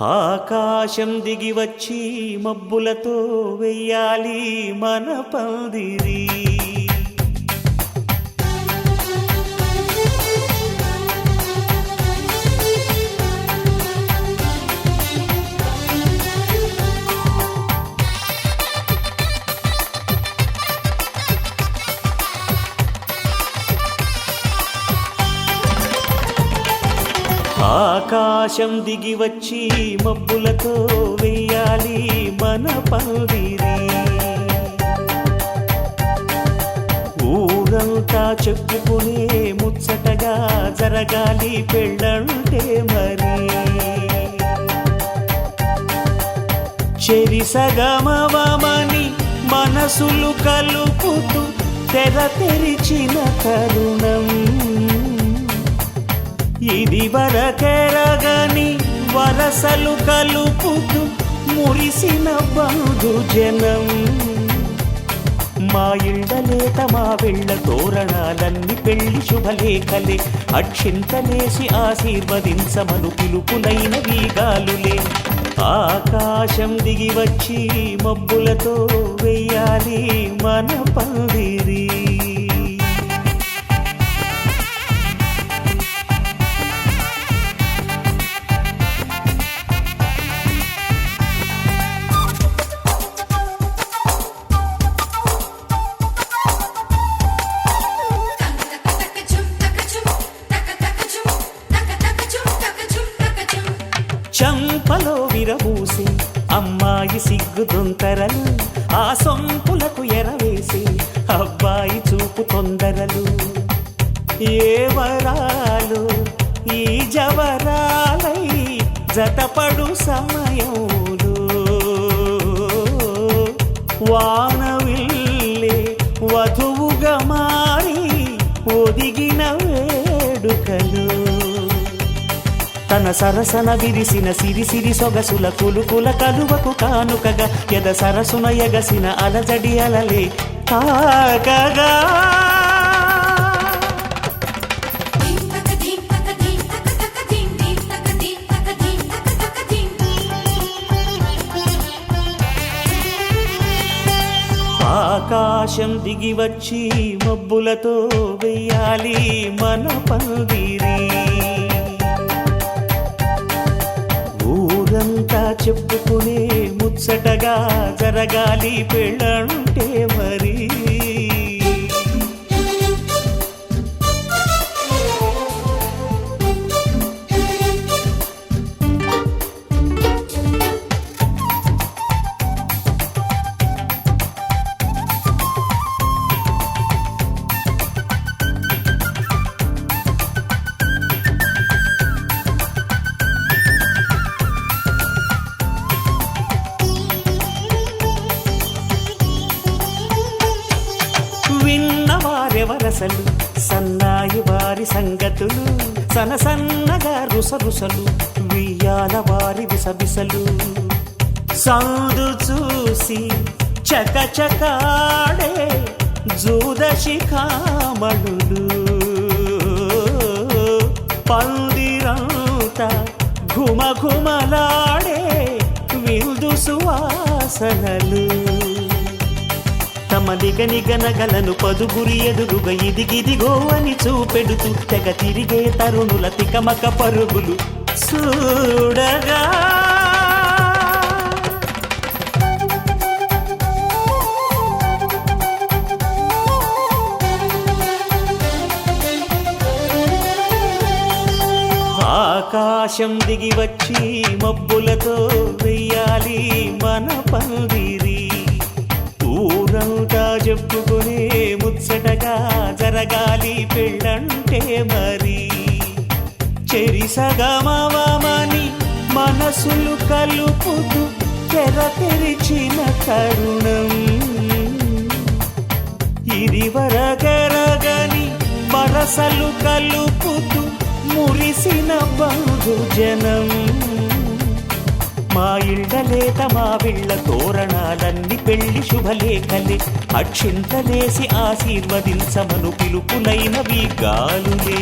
ఆకాశం దిగి వచ్చి మబ్బులతో వెయ్యాలి మన పందిరి. ఆకాశం దిగి వచ్చి మబ్బులతో వెయ్యాలి మన పందిరి. ఊరంతా చెప్పుకునే ముచ్చటగా జరగాలి పెళ్ళంటే మరి. చెరిసగమవమని మనసులు కలుపుతూ తెర తెరిచిన తరుణం. ఇది వరకెరగని వరసలు కలుపుతూ మురిసిన బంధుజనం. మా ఇళ్ళలేత మా వెళ్ళ తోరణాలన్నీ పెళ్లి శుభలేఖలే. అక్షింతలేసి ఆశీర్వదించమను పిలుపులైన వీగాలులే. ఆకాశం దిగి వచ్చి మబ్బులతో వెయ్యాలి మన పందిరి. చంపలో విరబూసి అమ్మాయి సిగ్గు దొంతరలు. ఆ సొంపులకు ఎరవేసి అబ్బాయి చూపు తొందరలు. ఏ వరాలు ఈ జవరాలై జతపడు సమయంలో. వానవిల్లే వధువుగా మారి ఒదిగిన వేడుకలు. తన సరసన విరిసిన సిరిసిరి సొగసుల కులుకుల కలువకు కానుకగా ఎద సరసున ఎగసిన అలజడి అలలే తాకగా. ఆకాశం దిగి వచ్చి మబ్బులతో వెయ్యాలి మన పందిరి. ఊరంతా చెప్పుకునే ముచ్చటగా జరగాలి పెళ్ళంటే మరి. విన్నవారెవరసలు సన్నాయి వారి సంగతులు. సనసన్నగా రుసరుసలు వియ్యాల వారి విసబిసలు. సందు చూసి చకచకాడే జూదశిఖామణులు. పందిరంతా ఘుమఘుమలాడే విందు సువాసనలు. తమ నిగనిగనగలను పదుగురి ఎదురుగా ఇదిగిదిగో అని చూపెడుతూ తెగ తిరిగే తరుణుల తికమక పరుగులు చూడగా. ఆకాశం దిగి వచ్చి మబ్బులతో వెయ్యాలి మన పందిరి. ఊరంతా చెప్పుకునే ముచ్చటగా జరగాలి పెళ్ళంటే మరి. చెరిసగమవమని మనసులు కలుపుతూ తెర తెరిచిన తరుణం. ఇది వరకెరగని వరసలు కలుపుతూ మురిసిన బంధుజనం. మా ఇళ్ళలేత మా వీళ్ళ తోరణాలన్నీ పెళ్లి శుభలేఖలే. అక్షింతలేసి ఆశీర్వదించమను పిలుపులైన వీగాలులే.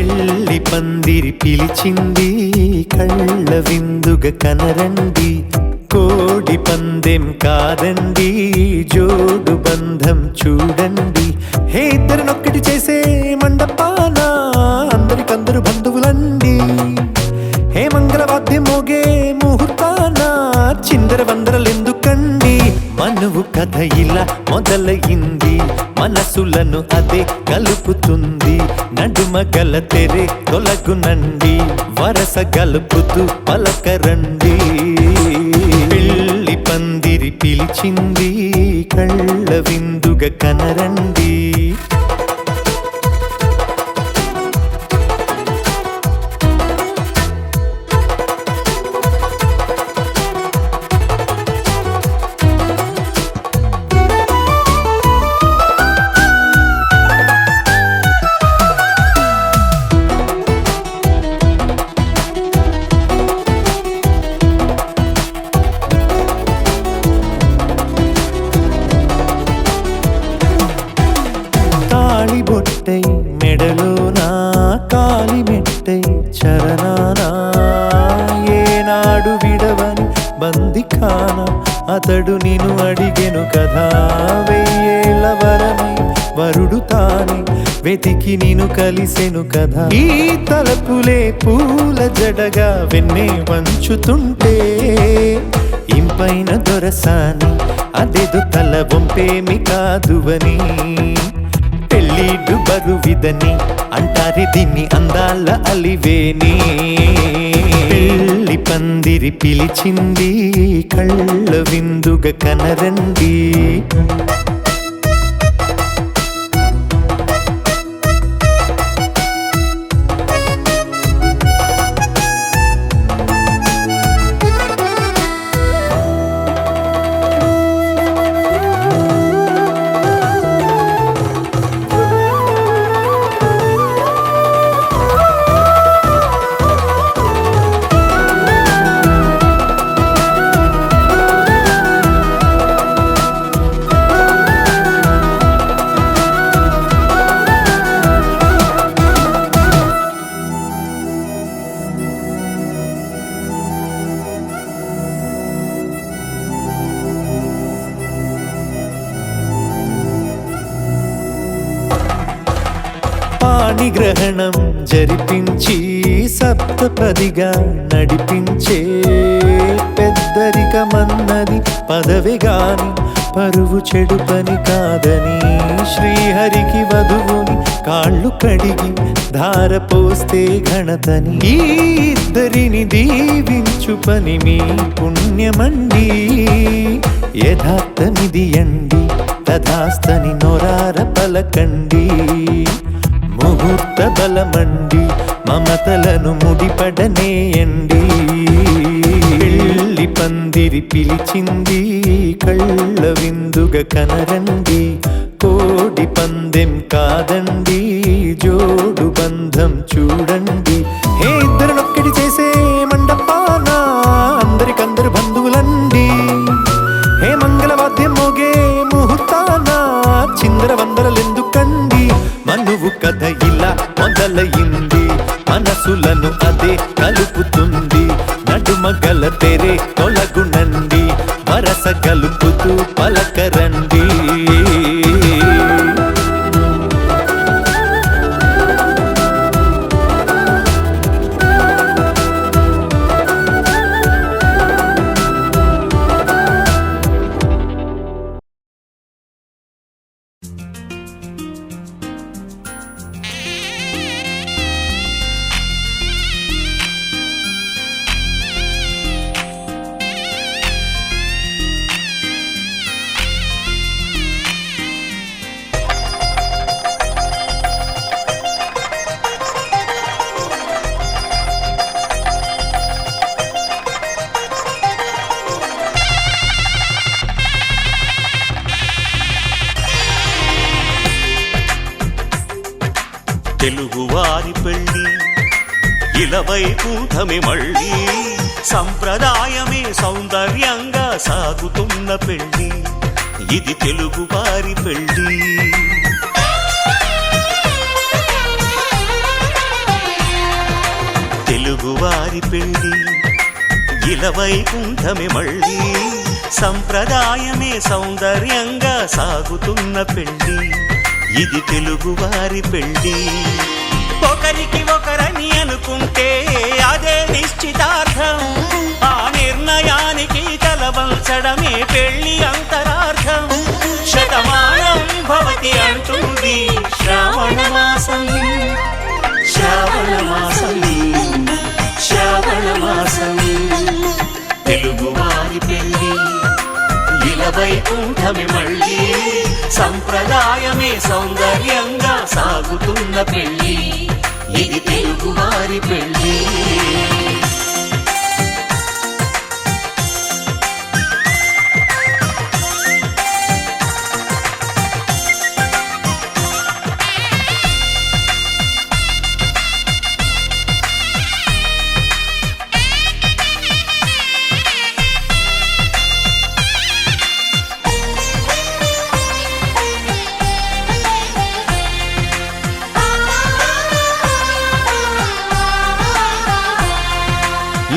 పెళ్లి పందిరి పిలిచింది కళ్ళ విందుగా కనరండి, కోడి పందెం కాదండి జోడు బంధం చూడండి. హే ఇద్దరినొక్కటి చేసే మండపాన అందరికందరు బంధువులండి, హే మంగళవాద్యం మోగే ముహూర్తాన చిందర వందరలెందుకండి. మనువు కథ ఇలా మొదలయింది, మనసులను అదే కలుపుతుంది, నడుమ గల తెరే తొలగునండి, వరస గలుపుతూ పలకరండి. పెళ్లి పందిరి పిలిచింది కళ్ళ విందుగా కనరండి. బొట్టై మెడలోనా కాలి మెట్టై చరణానా, ఏనాడు విడవని బందిఖాన అతడు నిన్ను అడిగెను కదా, వెయ్యేళ్ళ వరమై వరుడు తానే వెతికి నిన్ను కలిసెను కదా. ఈ తలపులే పూల జడగా వెన్నే వంచుతుంటే ఇంపైన దొరసాని అదేదో తల వంపేమి కాదువని, పెళ్ళిడు బరువిదని అంటారే దీన్ని అందాల అలివేని. పెళ్లి పందిరి పిలిచింది కళ్ళ విందుగా కనరండి. పాణిగ్రహణం జరిపించి సప్తపదిగా నడిపించే, పెద్దరికమన్నది పదవి గాని పరువు చెడు పని కాదని, శ్రీహరికి వధువుని కాళ్ళు కడిగి ధార పోస్తే ఘనతని, ఈ ఇద్దరిని దీవించు పని మీ పుణ్యమండి. యథార్థమిది అండి తథాస్తని నొరార పలకండి, ముహూర్త బలమండి మమతలను ముడిపడనేయండి. పెళ్లి పందిరి పిలిచింది కళ్ళ విందుగా కనరండి, కోడి పందెం కాదండి జోడు బంధం చూడండి. హే ఇద్దరినొక్కటి చేసే మండపాన అందరికందరు బంధువులండి, హే మంగళవాద్యం మోగే ముహూర్తాన చిందర వందరలెందుకండి. మనువు కథ ఇలా మొదలయింది, మనసులను అదే కలుపుతుంది, నడుమ గల తెరే తొలగునండి, వరస కలుపుతూ పలకరండి. తెలుగువారి పెళ్ళి ఇలవైకుంఠమే మళ్ళీ, సంప్రదాయమే సౌందర్యంగా సాగుతున్న పెళ్ళి, ఇది తెలుగువారి పెళ్ళి. తెలుగువారి పెళ్లి ఇలవైకుంఠమే మళ్ళీ సంప్రదాయమే సౌందర్యంగా సాగుతున్న పెళ్లి ఇది తెలుగువారి పెళ్లి ఒకరికి ఒకరని అనుకుంటే అదే నిశ్చితార్థం ఆ నిర్ణయానికి తలవంచడమే పెళ్లి అంతరార్థం శతమానం భవతి అంటుంది శ్రావణ మాసం శ్రావణ మాసం శ్రావణ మాసం తెలుగువారి పెళ్లి ఇలవైకుంఠమే మళ్ళీ సంప్రదాయమే సౌందర్యంగా సాగుతున్న పెళ్లి ఇది తెలుగువారి పెళ్లి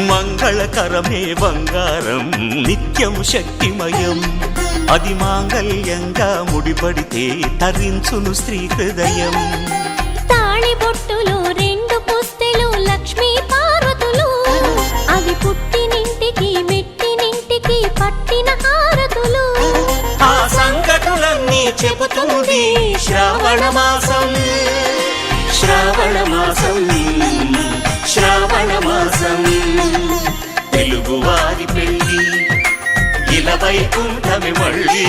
మంగళకరమే బంగారం నిత్యం శక్తిమయం అది మాంగళ్యంగా ముడిపడితే తరించును స్త్రీ హృదయం తాళిబొట్టులో రెండు పుస్తెలు లక్ష్మీ పార్వతులు అవి పుట్టినింటికి మెట్టినింటికి పట్టిన హారతులు ఆ సంగతులన్నీ చెబుతుంది శ్రావణ మాసం శ్రావణ మాసం శ్రావణ మాసం తెలుగువారి పెళ్లి ఇలవైకుంఠమే మళ్ళీ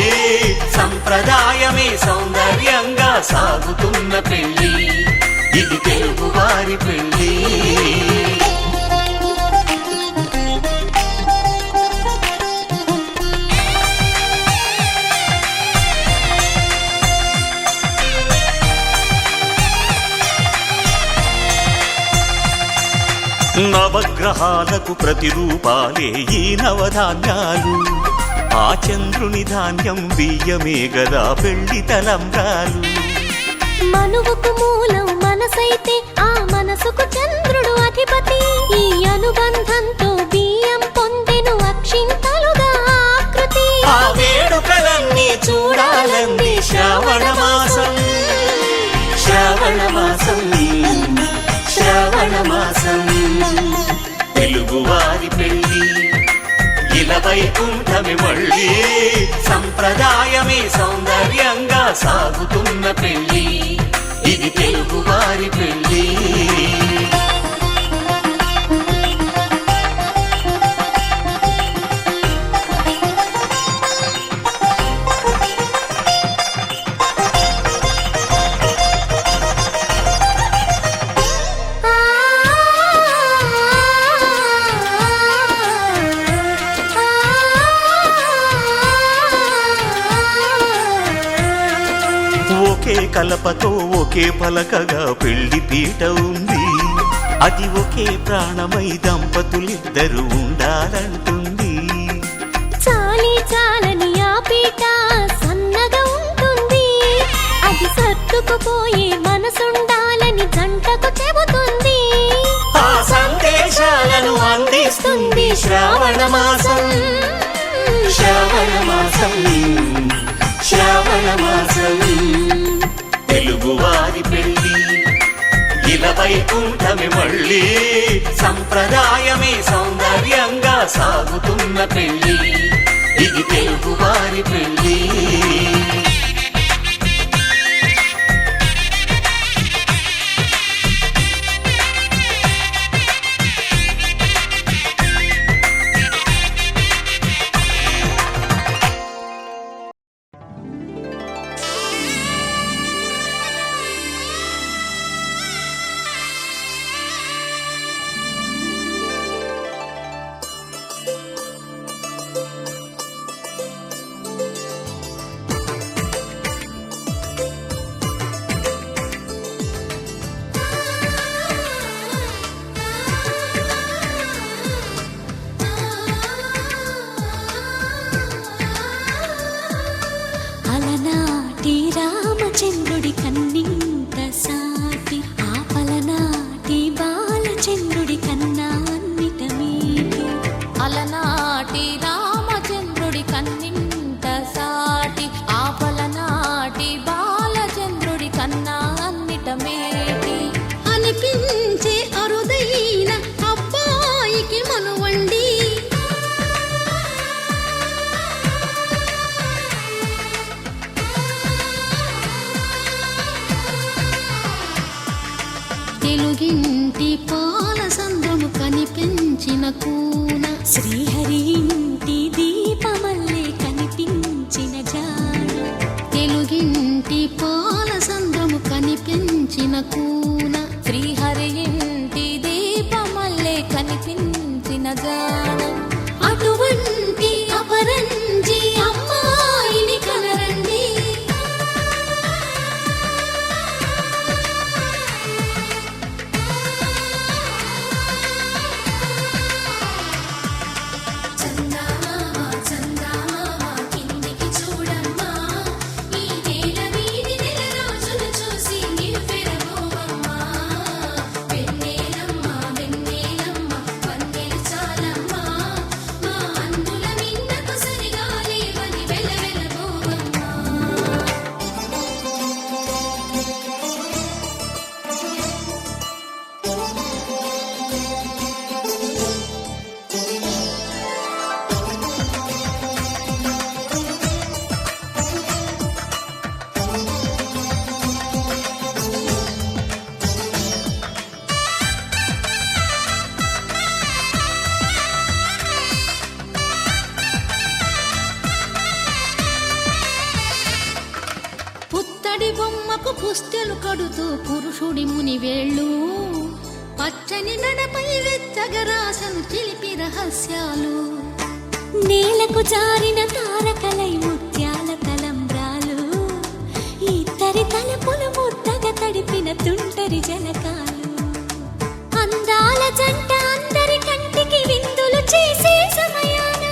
సంప్రదాయమే సౌందర్యంగా సాగుతున్న పెళ్లి ఇది తెలుగువారి పెళ్లి నవగ్రహాలకు ప్రతిరూపాలే ఈ నవధాన్యాలు ఆ చంద్రుని ధాన్యం బియ్యమే గదా పెళ్లి తలంబ్రాలు మనువుకు మూలం మనసైతే ఆ మనసుకు చంద్రుడు అధిపతి ఈ అనుబంధంతో బియ్యం పొందెను అక్షింతలుగా ఆకృతి ఆ వేడుకలన్నీ చూడాలంది శ్రావణ మాసం శ్రావణ మాసం శ్రావణ మాసం తెలుగువారి పెళ్లి ఇలవైకుంఠమే మళ్ళీ సంప్రదాయమే సౌందర్యంగా సాగుతున్న పెళ్లి ఇది తెలుగువారి పెళ్లి ఒకే కలపతో ఒకే పలకగా పెళ్లి పీట ఉంది అది ఒకే ప్రాణమై దంపతులిద్దరూ ఉండాలంటుంది చాలి చాలని ఆ పీట సన్నగా ఉంటుంది అది సర్దుకుపోయే మనసుండాలని జంటకు చెబుతుంది ఆ సందేశాలను అందిస్తుంది శ్రావణ మాసం శ్రావణ మాసం శ్రావణ మాసం తెలుగువారి పెళ్లి ఇలవైకుంఠమే మళ్ళీ సంప్రదాయమే సౌందర్యంగా సాగుతున్న పెళ్లి ఇది తెలుగువారి పెళ్లి కూన శ్రీహరి ఇంటి దీపమల్లే కనిపించిన జాడ తెలుగింటి పాల సంద్రము కనిపించిన కూన శ్రీహరి ఇంటి దీపమల్లే కనిపించిన జాడ అటువంటి అపరంజి అమ్మాయిని కనరండి బొమ్మకు పుస్తెలు కడుతూ పురుషుడి ముని వేళ్ళు పచ్చని మెడపై వెచ్చగరాసను చిలిపి రహస్యాలు నేలకు జారిన తారకలై ముత్యాల తలంబ్రాలు ఇద్దరి తలపులు ముద్దగా తడిపిన తుంటరి జలకాలు అందాల జంట అందరి కంటికి విందులు చేసే సమయాన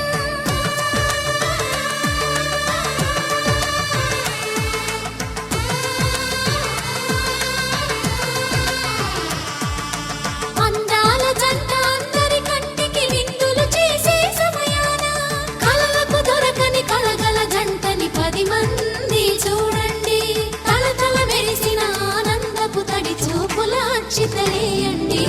చితలేయండి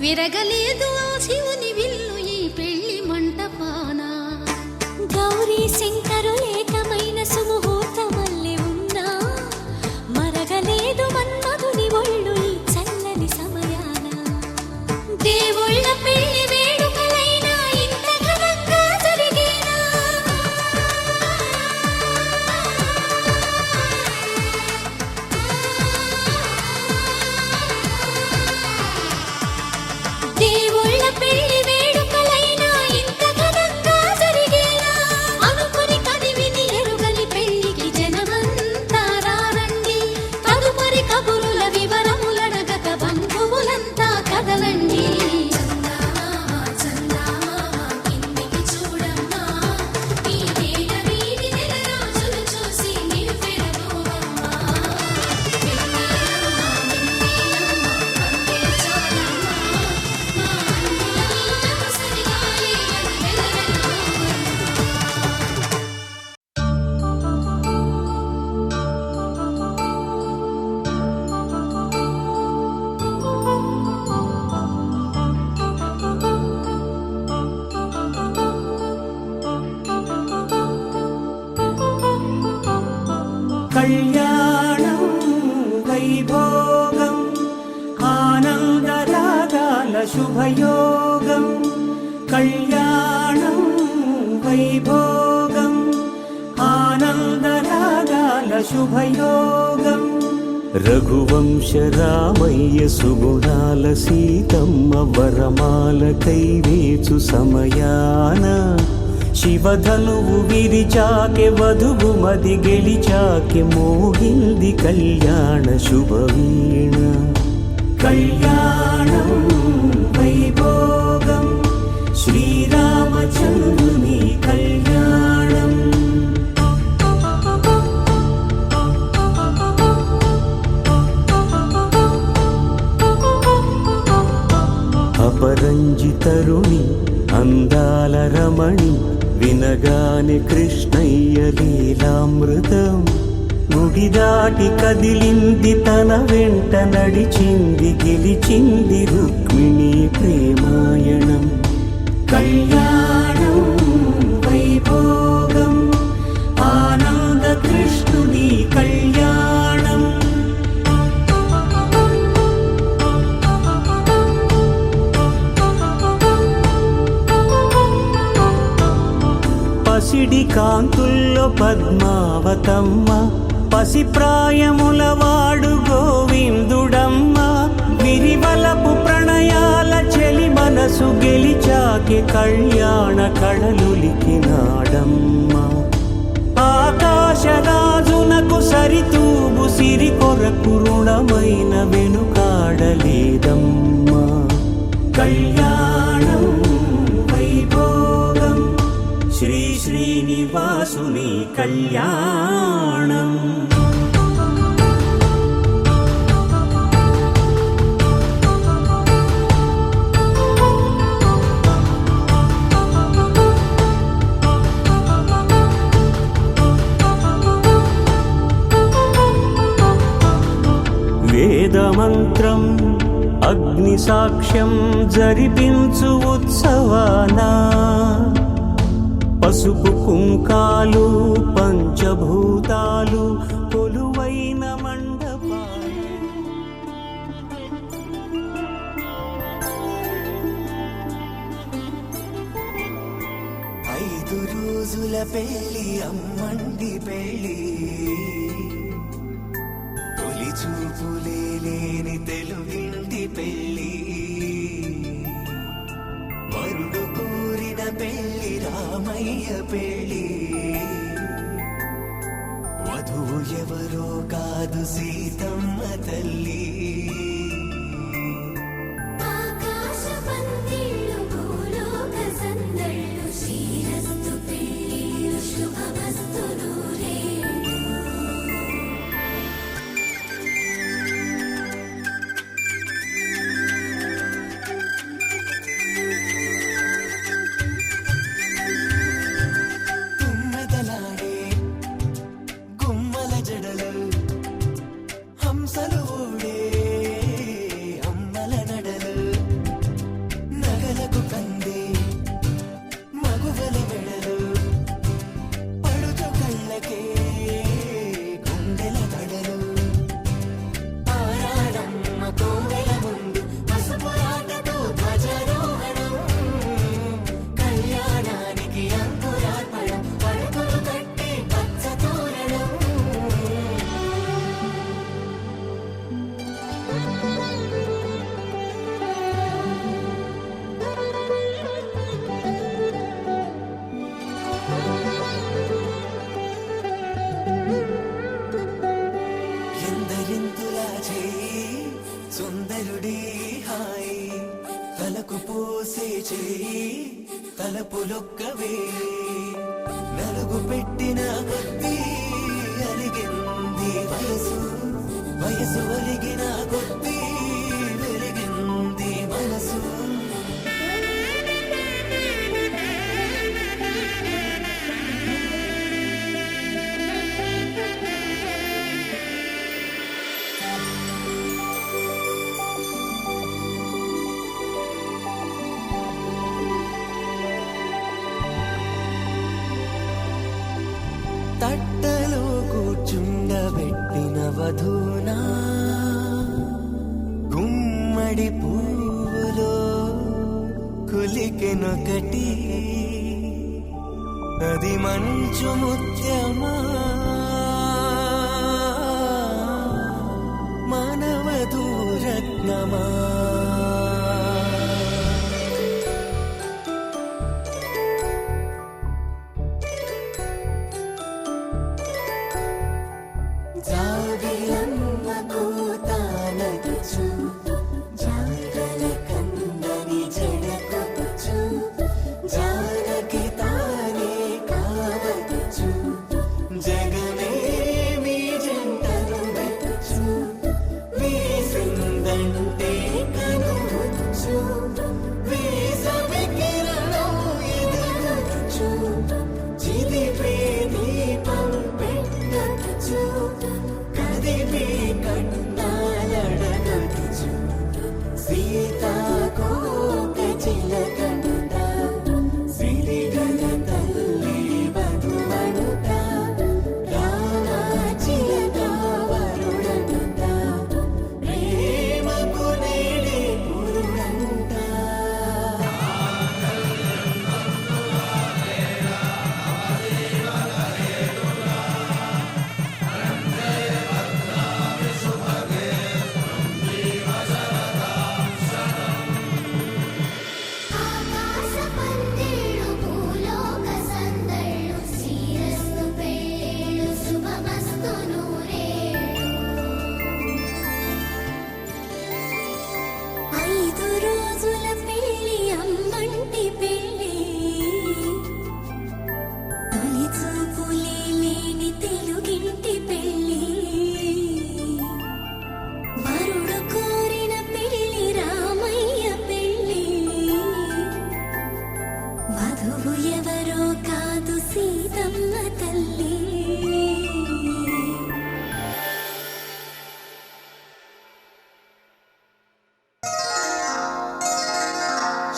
విరగలేదు ఆ శివుని విల్లు ఈ పెళ్లి మంటపాన గౌరీ శంకరు ఏకమైన సుముహూర్తమల్లె ఉన్నా మరగలేదు మన్మధుని ఒళ్ళు ఈ చల్లని సమయాన దేవుళ్ళ పెళ్లి వేడుకలైనా ఇంత ఘనంగా జరిగేనా దేవుళ్ళ పెళ్లి వేడుకలైనా ఇంత ఘనంగా జరిగేలా అనుకుని కదివిని ఎరుగని పెళ్లికి జనమంతా రారండి తదుపరి కబురుల వివరములడగక బంధువులంతా కదలండి కళ్యాణం వైభోగం ఆనందరాగాల శుభయోగం కళ్యాణం వైభోగం ఆనందరాగాల శుభయోగం రఘువంశ రామయ్య సుగుణాల సీతమ్మ వరమాల కైవేచు సమయాన శివధనువు విరిచాకె వధువు మది గెలిచాకె మోగింది కళ్యాణ శుభవీణ కళ్యాణం వైభోగం శ్రీరామచంద్రుని కళ్యాణం అపరంజి తరుణి అందాల రమణి వినగానే కృష్ణయ్య లీలామృతం గుడి దాటి కదిలింది తన వెంట నడిచింది గెలిచింది రుక్మిణి ప్రేమాయణం కళ్యాణం వైభోగం ఆనంద కృష్ణుని కళ్యాణం పసిడి కాంతుల్లో పద్మావతమ్మ పసిప్రాయముల వాడు గోవిందుడమ్మ విరివలపు ప్రణయాల చెలి మనసు గెలిచాకే కళ్యాణ కళలులికినాడమ్మ ఆకాశరాజునకు సరితూబు సిరి కొరకు రుణమైన వెనుకాడలేదమ్మా కళ్యాణం వైభోగం శ్రీ శ్రీనివాసుని కళ్యాణం వేదమంత్రం అగ్ని సాక్ష్యం జరిపించు ఉత్సవానా పసుపు కుంకాలు పంచభూతాలు కొలువైన మండపాలు 5 రోజుల పెళ్లి అమ్మండి పెళ్లి తొలి చూపులే లేని తెలుగింటి పెళ్లి వరుడు కోరిన పెళ్లి రామయ్య పెళ్లి వధువు ఎవరో కాదు సీతమ్మ తల్లి ఆకాశ పందిళ్ళు భూలోక సందళ్ళు శ్రీరస్తు పెళ్ళిళ్ళు శుభమస్తు నూరేళ్ళు తుమ్మెదలాడే గుమ్మల జడలు హంసలు ఊడే అమ్మల నడలు నగలకు కంది మగువల మెడలు పడుచు కళ్ళకే గుండెల తడలు ఆరాడమ్మ కోవెల ముందు పసుపు రాతతో ధ్వజారోహణం కళ్యాణానికి అంకురార్పణం పడకలు కట్టి పచ్చ తోరణం ఎందరింతులా చేయి సుందరుడి హాయి తలకు పోసే చేయి తలపులొక్కవే నలుగు పెట్టిన కొద్దీ అలిగింది వయసు వయసు ఒలిగిన కొద్దీ వెలిగింది మనసు తట్టలో కూర్చుండబెట్టిన వధూనా గుమ్మడి పువ్వులో కులికెనొకటి అది మంచు ముత్యమా మానవధూరత్నమా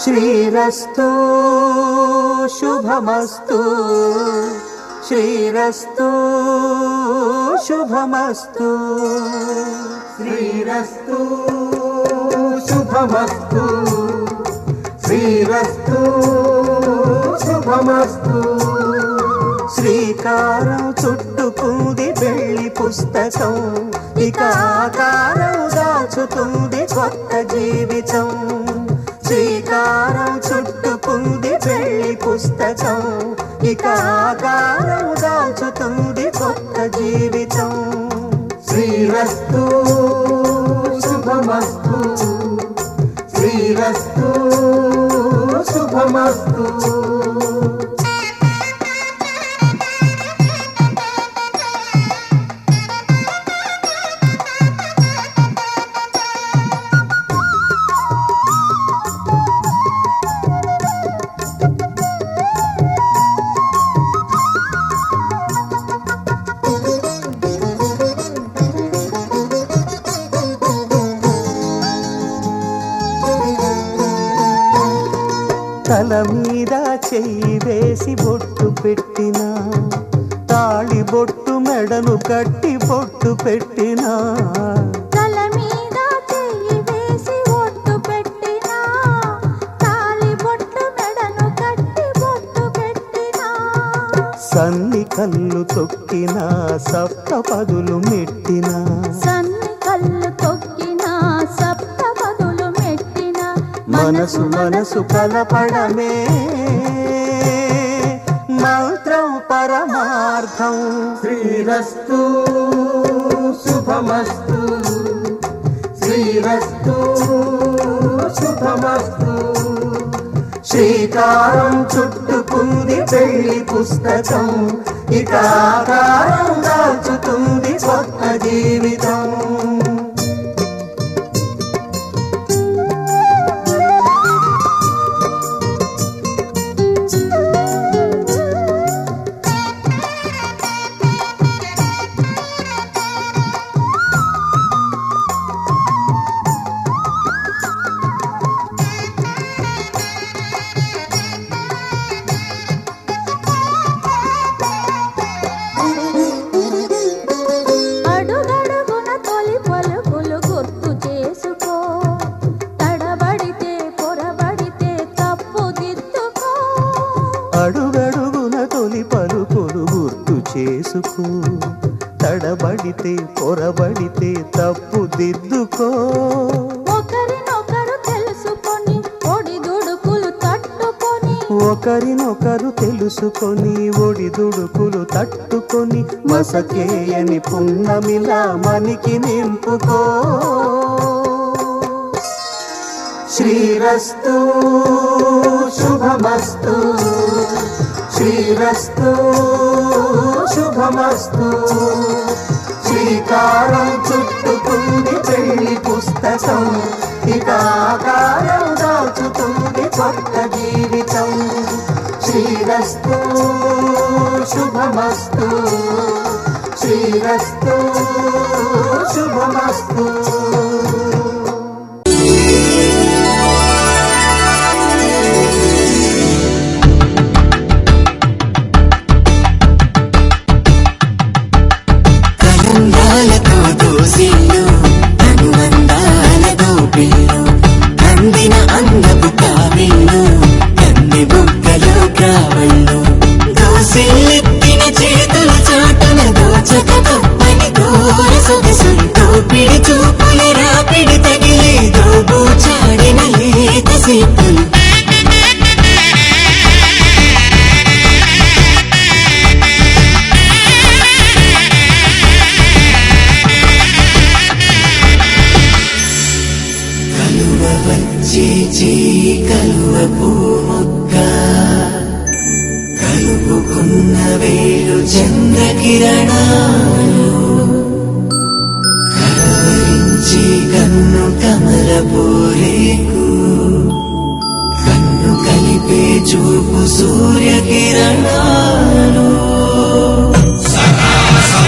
శ్రీరస్తు శుభమస్తు శ్రీరస్తు శుభమస్తు శ్రీరస్తు శుభమస్తు శ్రీరస్తు శుభమస్తు శ్రీకారం చుట్టుకుంది వెళ్లి పుస్తకం ఇక ఆకారం దాచుతుంది కొత్త జీవితం శ్రీకారం చుట్టుకుంది వెళ్లి పుస్తకం ఇక ఆకారం దాచుతుంది కొత్త జీవితం శ్రీరస్తు శుభమస్తు శ్రీరస్తు శుభమస్తు తల మీద చెయ్యి వేసి బొట్టు పెట్టినా తాళి బొట్టు మెడను కట్టి బొట్టు పెట్టినా తల మీద చెయ్యి వేసి బొట్టు పెట్టినా తాళి బొట్టు మెడను కట్టి బొట్టు పెట్టినా సన్ని కళ్ళు తొక్కినా సప్త పదులు మెట్టినా సన్ని కళ్ళు తొక్కినా సప్త పదులు మెట్టినా మనసు మనసు కలపడమే మంత్రం పరమార్థం శ్రీరస్తు శుభమస్తు శ్రీరస్తు శుభమస్తు శ్రీకారం చుట్టుకుంది పెళ్లి పుస్తకం ఇక ఆకారం దాచుతుంది కొత్త జీవితం అడుగడుగున తొలి పలుకులు గుర్తు చేసుకో తడబడితే పొరబడితే తప్పు దిద్దుకో ఒకరినొకరు తెలుసుకొని ఒడిదుడుకులు తట్టుకొని ఒకరినొకరు తెలుసుకొని ఒడిదుడుకులు తట్టుకొని మసకేయని పున్నమిలా మనికి నింపుకో శ్రీరస్తు శుభమస్తు శ్రీరస్తు శుభమస్తు శ్రీకారం చుట్టుకుంది పెళ్లి పుస్తకం ఇక ఆకారం దాచుతుంది కొత్త జీవితం శ్రీరస్తు శుభమస్తు శ్రీరస్తు శుభమస్తు కలువ పూముక్క కలుపుకున్న వేలు చంద్రకిరణాలు కలవరించి కన్ను కమల పూరేకు కన్ను కలిపే చూపు సూర్యకిరణాలు సత్యమదా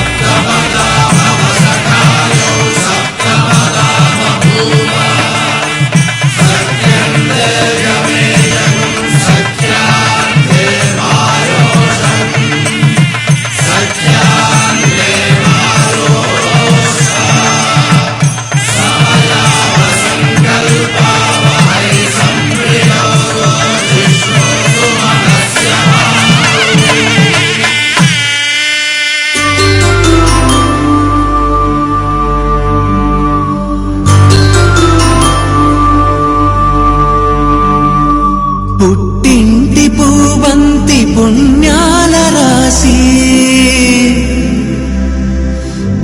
పుట్టింటి పూవంతి పుణ్యాల రాసి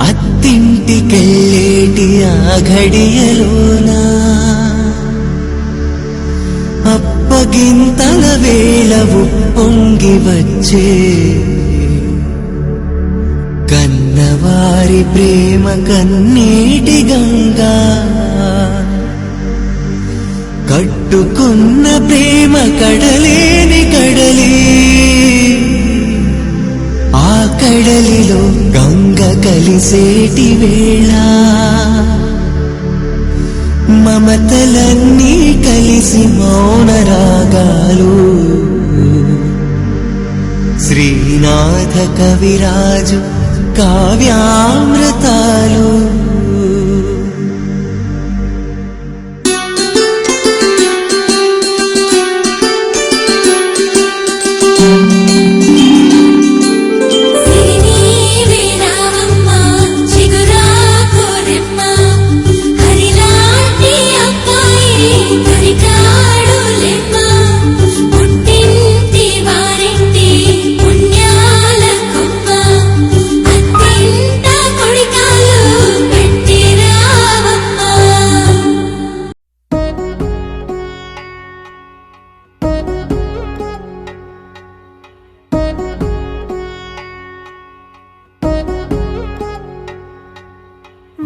అత్తింటికెళ్ళేటి ఆ ఘడియలోన అప్పగింతల వేళ ఉప్పొంగి వచ్చే కన్నవారి ప్రేమ కన్నీటి గంగా కట్టుకున్న ప్రేమ కడలేని కడలి ఆ కడలిలో గంగ కలిసేటి వేళ మమతలన్నీ కలిసి మౌన రాగాలు శ్రీనాథ కవిరాజు కావ్యామృతాలు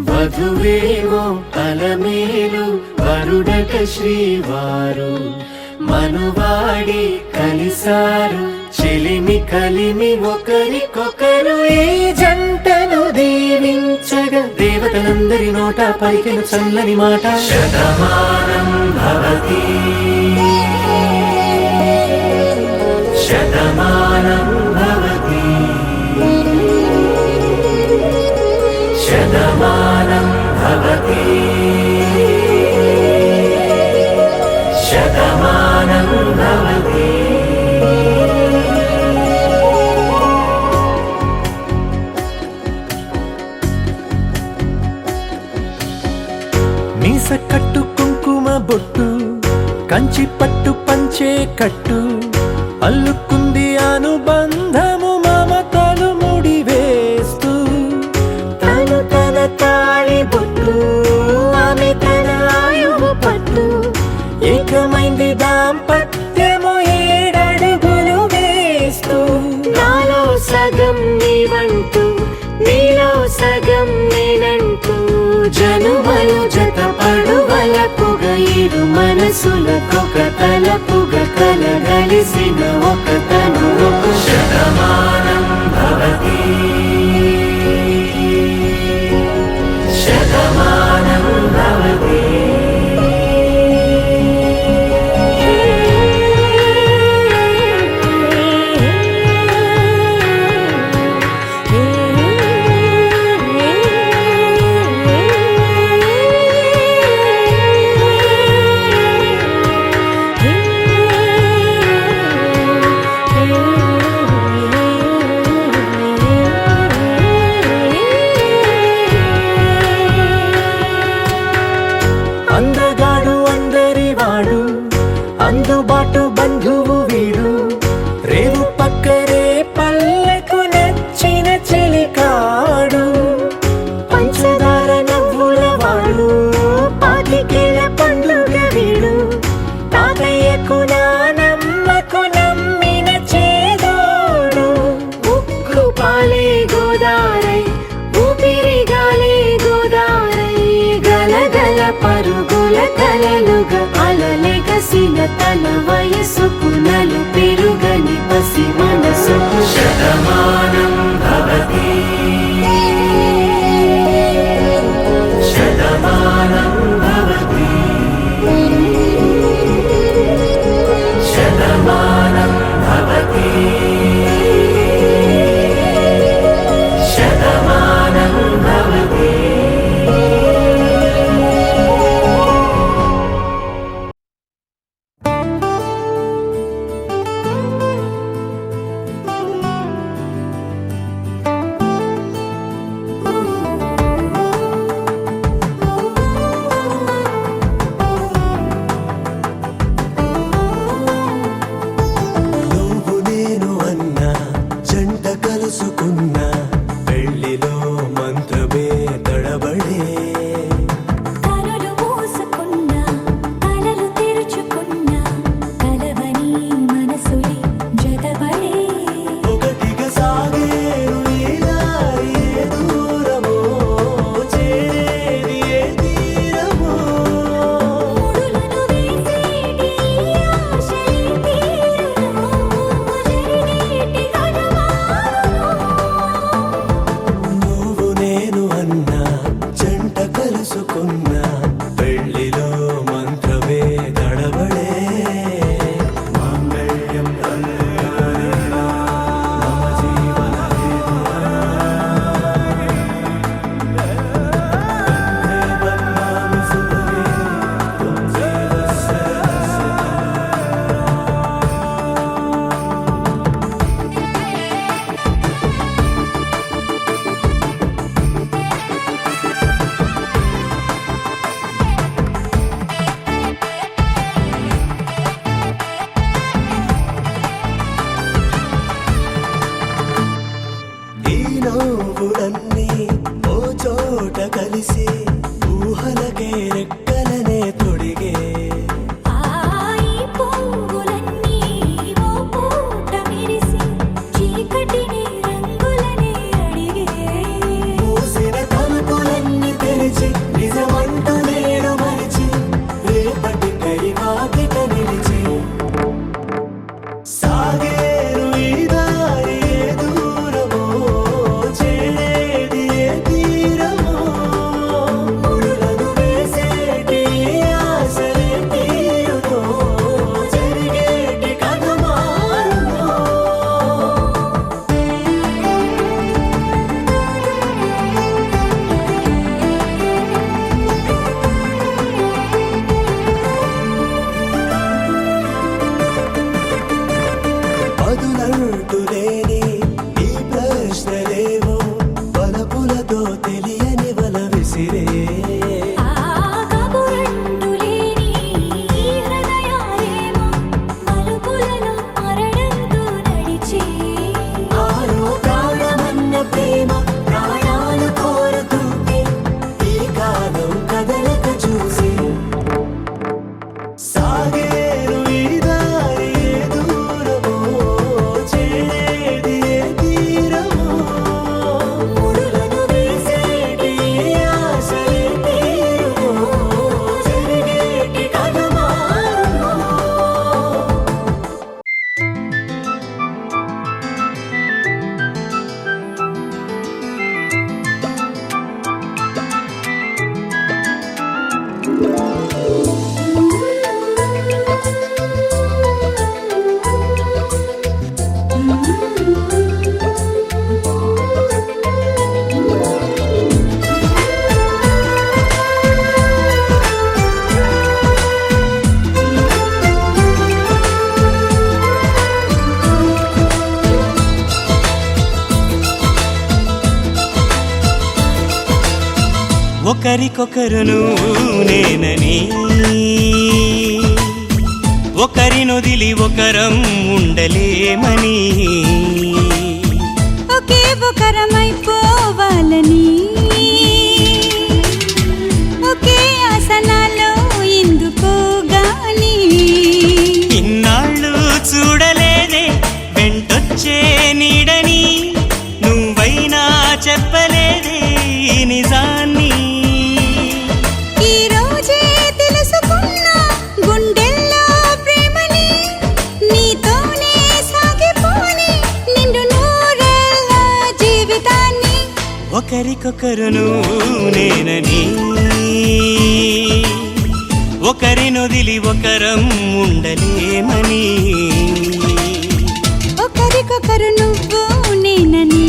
వధువేమో అలమేలు వరుడట శ్రీవారు మనువాడి కలిసారు చెలిమి కలిమి ఒకరికొకరు ఈ జంటను దీవించగా దేవతలందరి నోట పలికిన చల్లని మాట శతమానం భవతి శతమానం భవతి శతమానం భవతి శతమానం భవతి మీస కట్టు కుంకుమ బొట్టు కంచి పట్టు పంచే కట్టు అల్లుకుంది అనుబంధము మమతలు ముడివేస్తూ తను తన తాళి బొట్టు ఆమె తన ఆయువు పట్టు ఏకమైంది దాంపత్యము 7 అడుగులు వేస్తూ నాలో సగం నీవంటూ నీలో సగం నేనంటూ జనుమలు జత పడువలపుగ ఇరు మనసులకొక తలపుగ కలగలిసిన ఒక తను శతమానం భవతి శతమానం భవతి అందగాడు అందరివాడు అందుబాటు బంధువు వీడు రేవు పక్కరే పల్లెకు నచ్చిన చెలికాడు పంచదార నవ్వుల వాడు పాతికేల పండుగ వీడు తాతయ్యకు నానమ్మకు నమ్మిన చేదోడు ఉక్కు పాలే గోదారై ఊపిరి గాలే గోదారై గలగల పరుగుల కలలుగా అలలెగసిన తన వయసుకు నలు పెరుగని పసి మనసుకు శతమానం భవతి శతమానం భవతి నడిచే సాగేరు ఈ దారి ఏ దూరమో చేరేది ఏ తీరమో ముడులను వేసేటి ఆశలే తీరునో జరిగేటి కథ మారునో పదులంటూ లేని ఈ ప్రశ్నలేవో వలపులతో తెలియని వల విసిరే కబురంటులేని ఈ హృదయాలేమో మలుపులలో మరణంతో నడిచే ఆరో ప్రాణమన్న ప్రేమ ప్రాణాలు కోరుతుంటే ఈ కాలం కదలక చూసి సాగేరు ఈ దారి ఏ దూరమో చేరేది ఏ తీరమో ముడులను వేసేటి ఆశలే తీరునో జరిగేటి కథ మారునో ఒకరికొకరును నేనని ఒకరినొదిలి ఒకరం ఉండలేమని ఒకే ఒకరమైపోవాలని ఒకే ఆసనాలో ఎందుకో గాని ఇన్నాళ్ళు చూడలేదే వెంటొచ్చే నీడని నువ్వైనా చెప్పలేదే ఈ నిజాన్ని ఈ రోజే తెలుసుకున్నా గుండెల్లో ప్రేమని నీతోనే సాగిపోని నిండు నూరేళ్ళ జీవితాన్ని ఒకరికొకరును నేనని ఒకరినొదిలి ఒకరం ఉండలేమని ఒకరికొకరు నువ్వు నేనని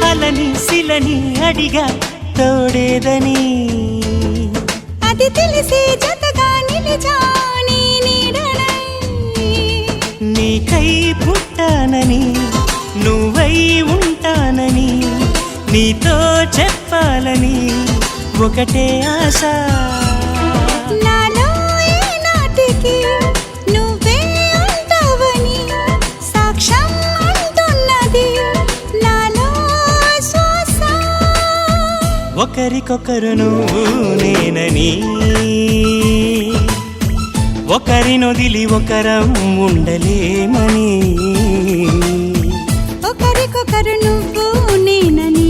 అలని శిలని అడిగా తోడేదని అది తెలిసి జతగా నిలిచా నీ నీడనై నీకై పుట్టానని నువ్వై ఉంటానని నీతో చెప్పాలని ఒకటే ఆశ నాలో ఏనాటికి నువ్వే ఉంటావని సాక్ష్యం అంటున్నది నాలో శ్వాస ఒకరికొకరును నేనని ఒకరినొదిలి ఒకరం ఉండలేమని ఒకరికొకరు నువ్వు నేనని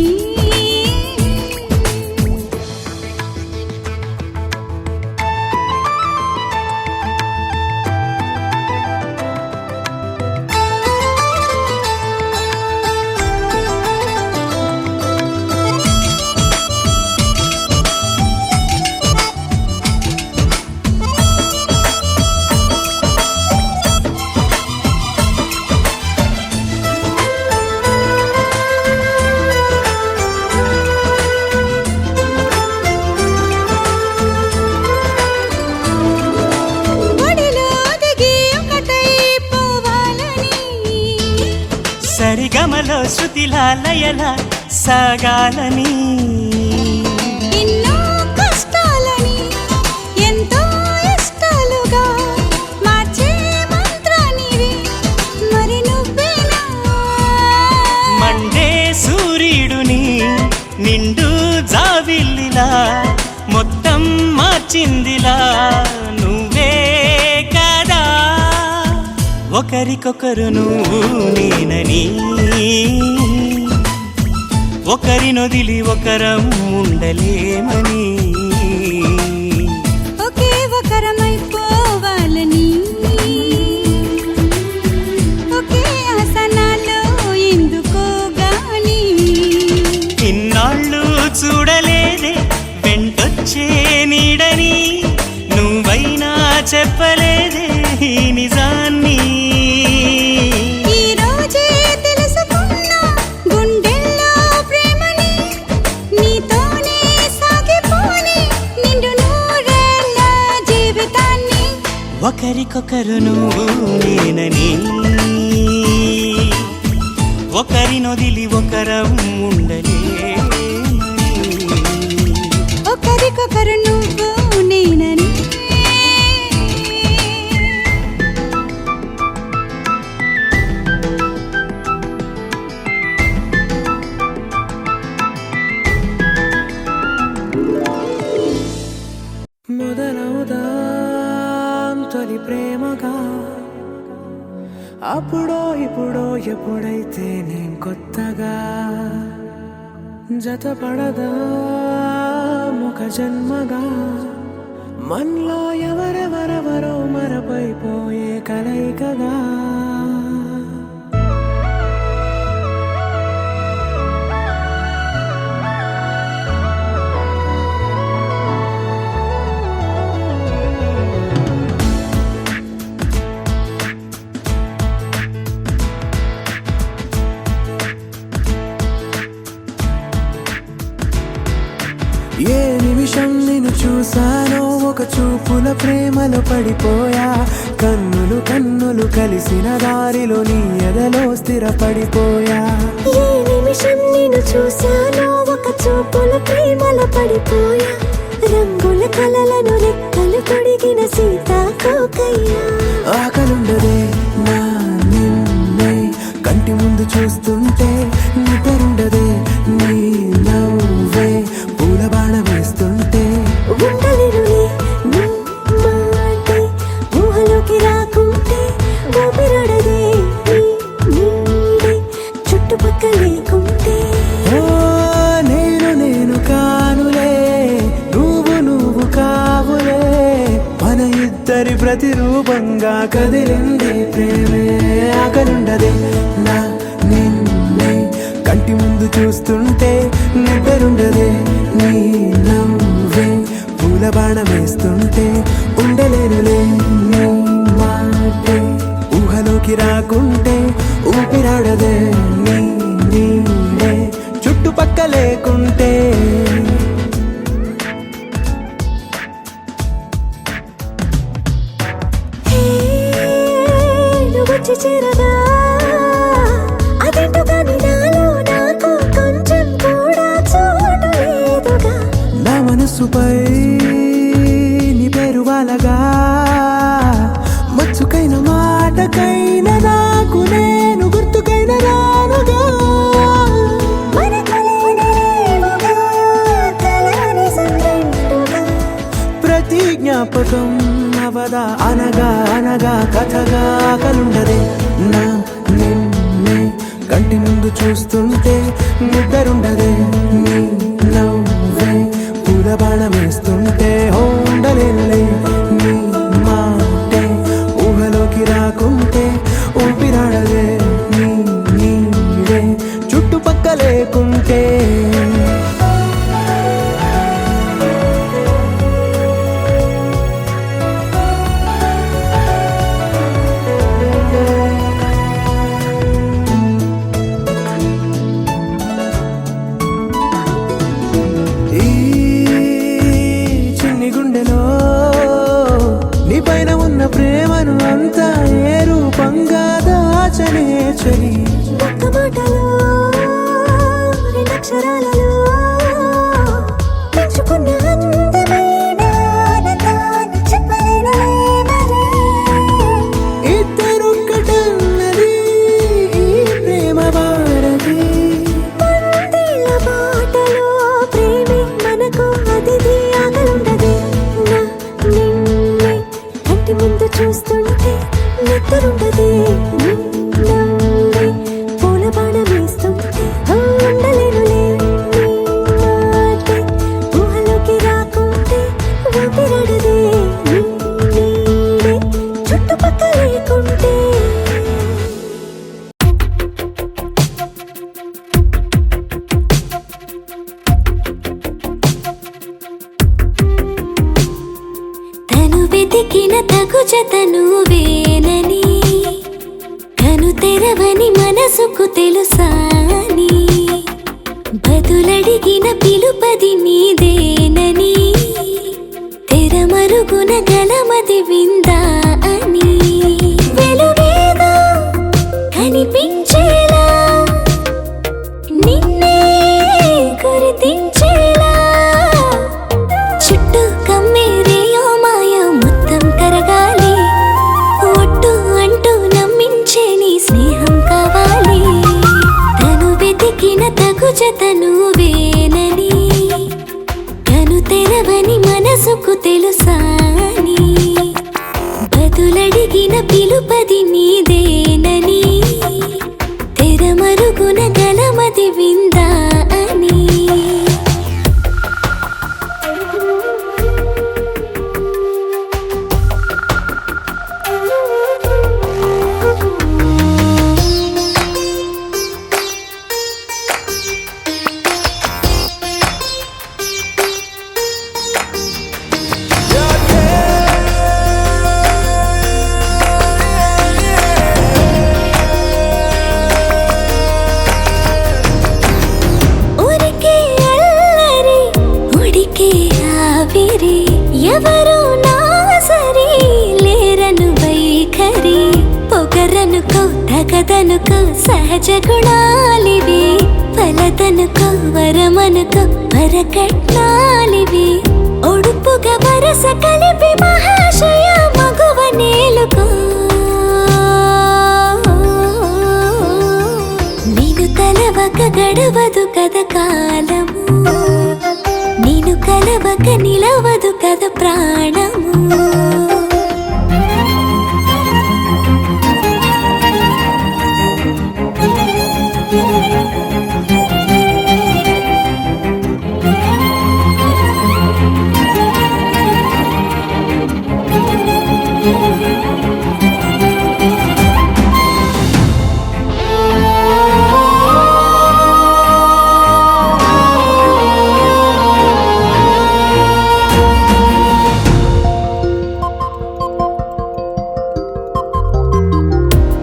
ప్రేమలో శృతిలా లయలా సాగాలని ఎన్నో కష్టాలని ఎంతో ఇష్టాలుగా మార్చే మంత్రానివి మరి నువ్వేనా మండే సూర్యుడుని నిండు జావిల్లిలా మొత్తం మార్చిందిలా నువ్వే కదా ఒకరికొకరు నువ్వు నేనని ఒకరినొదిలి ఒకరం ఉండలేమని ఒకే ఒకరమైపోవాలని ఒకే ఆసనాలో ఎందుకో గాని ఇన్నాళ్ళు చూడలేదే వెంటొచ్చే నీడని నువ్వైనా చెప్పలేదే ఈ నిజాన్ని ఈ రోజే తెలుసుకున్నా గుండెల్లో ప్రేమని నీతోనే సాగిపోని నిండు నూరేళ్ళ జీవితాన్ని ఒకరికొకరు నువ్వు నేనని ఒకరినొదిలి ఒకరం ఉండలేమని ఒకరికొకరు నువ్వు నేనని మొదలవుదాం తొలి ప్రేమగా అప్పుడో ఇప్పుడో ఎప్పుడైతే నేను కొత్తగా జతపడదా ఒక జన్మగా మనలో ఎవరెవరెవరో మరపైపోయే కలయికగా ఏ నిమిషం నేను చూసానో ఒక చూపుల ప్రేమలో పడిపోయా కన్నులు కన్నులు కలిసిన దారిలో నీ ఎదలో స్థిరపడిపోయా ఏ నిమిషం నేను చూశానో ఒక చూపుల ప్రేమలో పడిపోయా రంగుల కలలను రెక్కలు పొడిగిన సీతాకోకయ్యా ఆకలుండదే నా నిన్నే కంటి ముందు చూస్తుంటే నిద్రుండదే నీ నవ్వే పూల బాణ వేస్తుంటే ఉండలేనులే నీ మాటే ఊహలోకి రాకుంటే ఊపిరాడదే నీ నీడే చుట్టుపక్కల లేకుంటే ఓ నేను కానులే నువ్వు కావులే మన ఇద్దరి ప్రతిరూపంగా కదిలింది ప్రేమే ఆకలుండదే నా నిన్నే కంటి ముందు చూస్తుంటే నిద్రుండదే నీ నవ్వే పూల బాణం వేస్తుంటే ఉండలేనులే నీ మాటే ఊహలోకి రాకుంటే ఊపిరాడదే నీ నీడే చుట్టుపక్క లేకుంటే వచ్చి చేరగా అదేంటో కానీ నాలో నాకు కొంచెం కూడా చోటు లేదుగా నా మనసుపై నీ పేరు వాలగా మచ్చుకైన మాటకైన నాకు నేను గుర్తుకైన రానుగా మన కలయినరేవుగా, కలని సంగంటుగా. ప్రతి జ్ఞాపకం అవదా అనగా అనగా కథగా కలుండదే నా నిన్నే కంటి ముందు చూస్తుంటే నిద్రుండదే నీ నవ్వే పూల బాణం వేస్తుంటే దూరాలలో పెంచుకున్న అందమైన ఆనందాన్ని చెప్పలేనులే మరి. ఇద్దరొక్కటన్నది ఈ ప్రేమ వారది. వందేళ్ల బాటలో ప్రేమే మనకు అతిథి ఆగలుండదే. నా నిన్నే కంటి ముందు చూస్తుంటే నిద్రుండదే. నిన్నే పూల బాణం వేస్తుంటే ఉండలేనులే. నీ మాటే ఊహలోకి రాకుంటే ఊపిరాడదే. నీ నీడే చుట్టుపక్కల లేకుంటే. తను వెతికిన తగు జత నువ్వేనని కను తెరవని మనసుకు తెలుసాని బదులడిగిన పిలుపది నీదేనని తెరమరుగున గలమది విందా అని వెలుగేదో కనిపించేలా నిన్నే గుర్తించేలా చుట్టూ కమ్మేరేయో మాయ మొత్తం కరగాలి. ఒట్టు అంటూ నమ్మించే నీ స్నేహం కావాలి. తను వెతికిన తగు జత నువ్వేనని కను తెరవని మనసుకు తెలుసాని బదులడిగిన పిలుపది నీదేనని తెరమరుగున గలమది విందా అని. ఊరికే అల్లరి ఉడికే ఆవిరి ఎవరు నా సరి లేరను వైఖరి పొగరనుకో తగదనుకో సహజ గుణాలివి ఫలదనుకో వరమనుకో వరకట్నాలివి ఒడుపుగా వరస కలిపి మహాశయ మగువ నేలుకో. నేను తలవక గడవదు కద కాలము నేను కలవక నిలవదు కద ప్రాణము.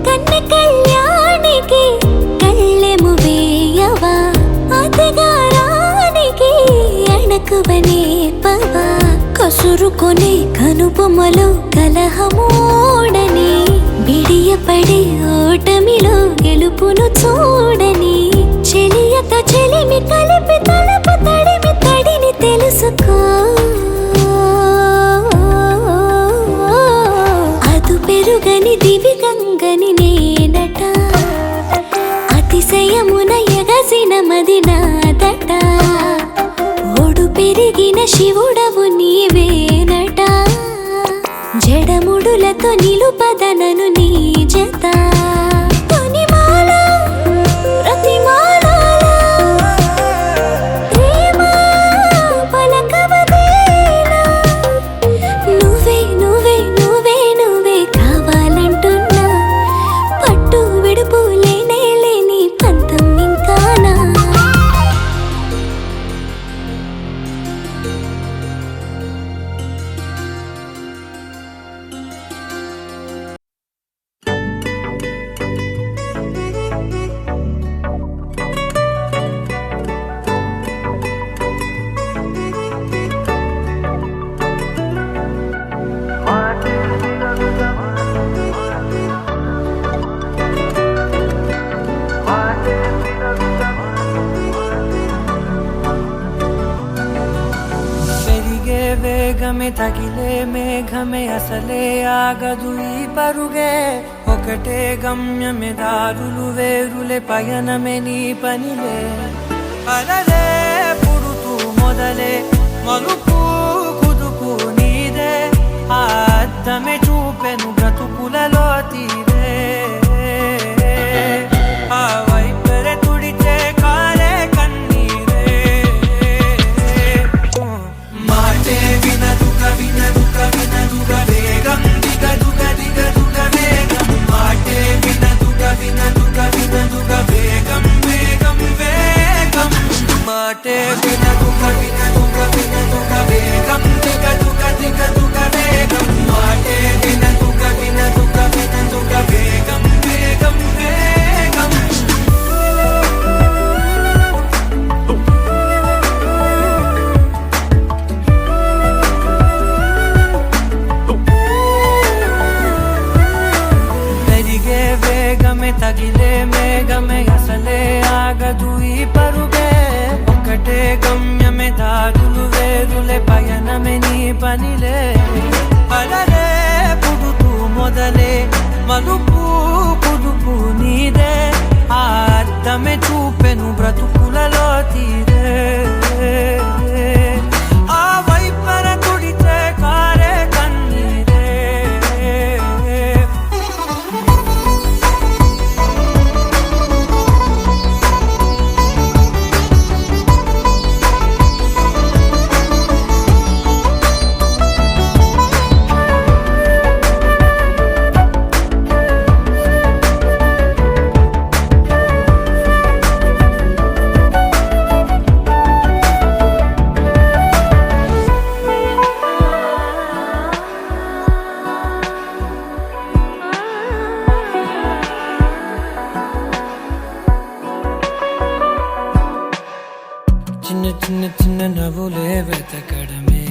కన్న కళ్యాణికి కళ్ళెము వేయవా అతగారానికి అణకువనే పవా కసురుకొనే కనుబొమ్మలో కలహమోడని బిడియపడే ఓటమిలో గెలుపును చూడని చెలియతో చెలిమి కలిపి తలపు తడిమి తడిని తెలుసుకో. అదు పెరుగని దివి గంగని నేనట అతిశయమున ఎగసిన మది నాదట ఒడు పెరిగిన శివుడవు నీవేనట జడముడులతో నిలుపదనను నీ జత. తొనిమాల ప్రతిమాలలో ప్రేమ పలకవదేనా నువ్వే నువ్వే నువ్వే నువ్వే కావాలంటున్నా పట్టు విడుపు లేనే లేని పంతం ఇంకానా. తగిలే మేఘమే అసలే ఆగదు ఈ పరుగే ఒకటే గమ్యమే దారులు వేరులే పయనమే నీ పనిలే అలలే పుడుతూ మొదలే మలుపు కుదుపు నీదే ఆ అద్దమే చూపెను బ్రతుకులలో తీరే ఆ వైపరే తుడిచే కాలే కన్నీరే మాటే వినదుగ వినదుగ వినదుగ వేగం దిగదుగ దిగదుగ వేగం మాటే వినదుగ వినదుగ వినదుగ వేగం వేగం వేగం మాటే వినదుగ వినదుగ వినదుగ వేగం దిగదుగ దిగదుగ వేగం మాటే వినదుగ వినదుగ వినదుగ వేగం వేగం వేగం పెరిగే వేగమే తగిలే మేఘమే అసలే ఆగదు ఈ పరుగే ఒకటే గమ్యమే దారులు వేరులే పయనమే నీ పనిలే అలలే పుడుతూ మొదలే మలుపు కుదుపు నీదే ఆ అద్దమే చూపెను బ్రతుకులలో తీరే ఆ వైపర తుడితే కారే కన్నీరే చిన్న చిన్న చిన్న నవ్వులే వెతకడమే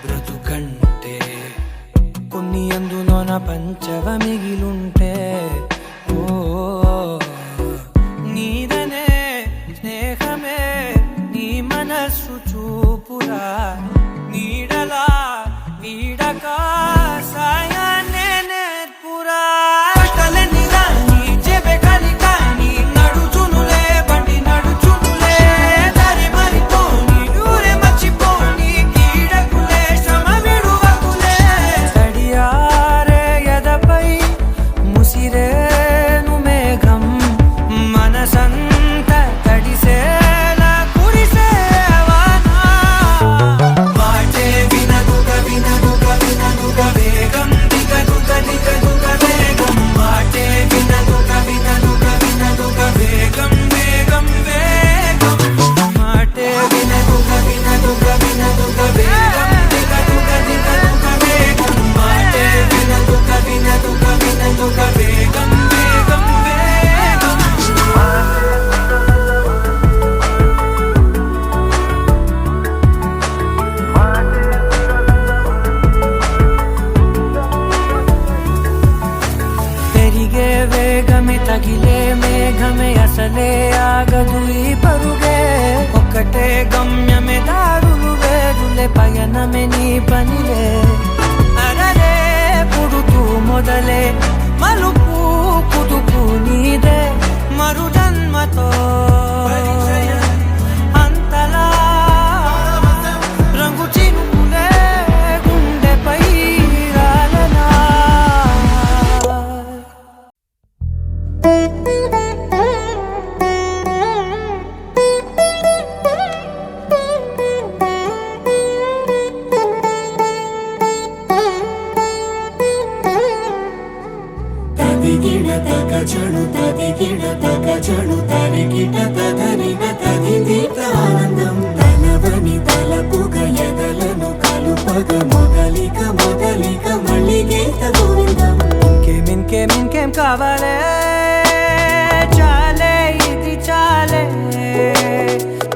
బ్రతుకంటే కొన్ని అందులోన పంచవ మిగిలుంటే ఓ నీదనే స్నేహమే నీ మనస్సు చూపురా నీడలా వీడక సాయాన్నే నేర్పురా కట్టలని రాని చెబె కలికాని నడుచునులే బండి నడుచునులే దారి మరిపోని ఊరే మర్చిపోని కీడకులే శ్రమ విడువకులే తడియారే ఎదపై ముసిరేను మేఘం మనసంత తడిసేలా కురిసేవానా మాటే వినదుగ వినదుగ వినదుగ వేగం దిగదుగ దిగదుగ వేగం మాటే వినదుగ వినదుగ వినదుగ వేగం వేగం వేగం మాటే వినదుగ వినదుగ వినదుగ వేగం దిగదుగ దిగదుగ వేగం మాటే వినదుగ వినదుగ వినదుగ వేగం వేగం వేగం పెరిగే వేగమే తగిలే మేఘమే అసలే ఆగదు ఈ పరుగే ఒకటే గమ్యమే దారులు వేరులే పయనమే నీ పనిలే అరలే పుడుతూ మొదలే మలుపు కుదుపు నీదే మరు జన్మతో అంతలా రంగు చినుకులే గుండెపై రాలనా తదిగిడ తగచడు తదిగిడ తగచడు తరిగిట తదరిన తదిదీత ఆనందం తనవని తలపుగ ఎదలను కలుపగ మొదలిక మొదలిక మళ్ళీ గీత గోవిందం ఇంకేం కావాలే చాలే ఇది చాలే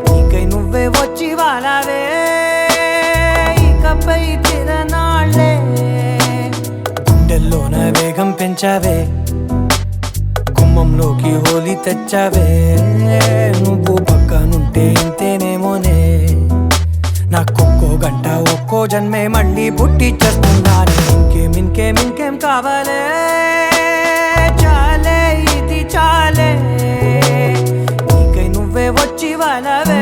నీకై నువ్వే వచ్చి వాలావే ఇకపై తిరనాళ్ళే గుండెల్లోన వేగం పెంచావే గుమ్మంలోకి హోలీ తెచ్చావే నువ్వు పక్కనుంటే ఇంతేనేమోనే నాకొక్కో గంట ఒక్కో జన్మే మళ్ళీ పుట్టి చేస్తున్నాను. ఇంకేం కావాలే, చాలే ఇది చాలే, నీకై నువ్వే వచ్చి వాళ్ళవే,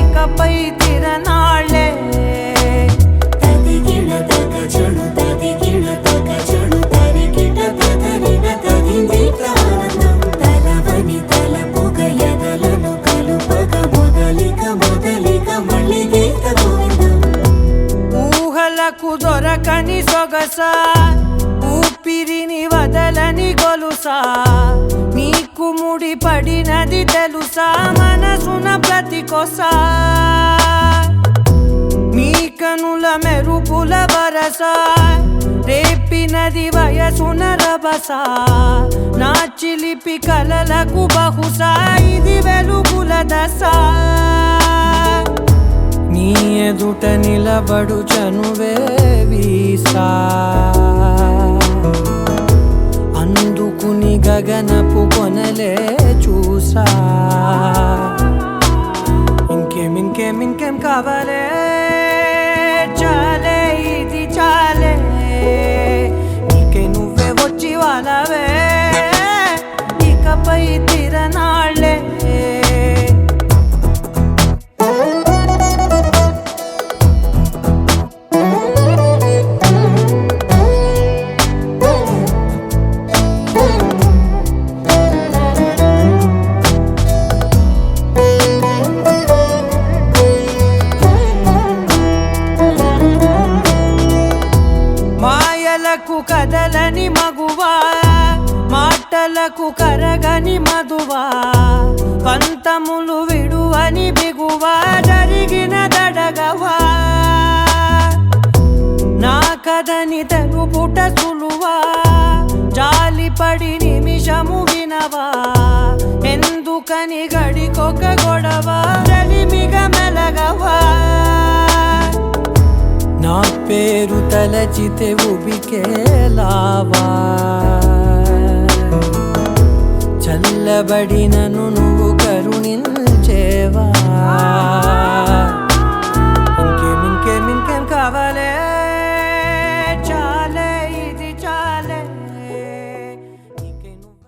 ఇకపై తిరనాళ్ళే. తదిగిడ తగ చెడు తదిగిడ తగ చెడు తరిగిట తదరిన తదిందిట ఆనందం తలవని తలపుగ ఎదలను కలుపగ మొదలిక మళ్ళీ గీత గోవిందం. ఊహలకు దొరకని సొగస, ఊపిరిని వదలని గొలుసా, నీకు ముడి పడినది తెలుసా మనసున ప్రతి కొసా. నీ కనుల మెరుపుల వరస, రేపినది వయసున రభస, నా చిలిపి కలలకు బహుశా ఇది వెలుగుల దశ. నీ ఎదుట నిలబడు చనువే వీసా, అందుకుని గగనపు కొనలే చూసా. ఇంకేం కావాలే, చాలే ఇది చాలే, నీకే నువ్వే వచ్చి వాళ్ళవే, ఇకపై తిరనాళ్ళే. మాయలకు కదలని మగువా, మాటలకు కరగని మధువా, పంతములు విడువని బిగువా, జరిగిన దడగవా, నా కథని తెలుపుట సులువా, జాలిపడి నిమిషము వినవా, ఎందుకని గడికొక గొడవ, రలిమిగ మెలగవా. నా పేరు తలచితే ఉబికేలావా, చల్లబడినను నువ్వు కరుణించేవా.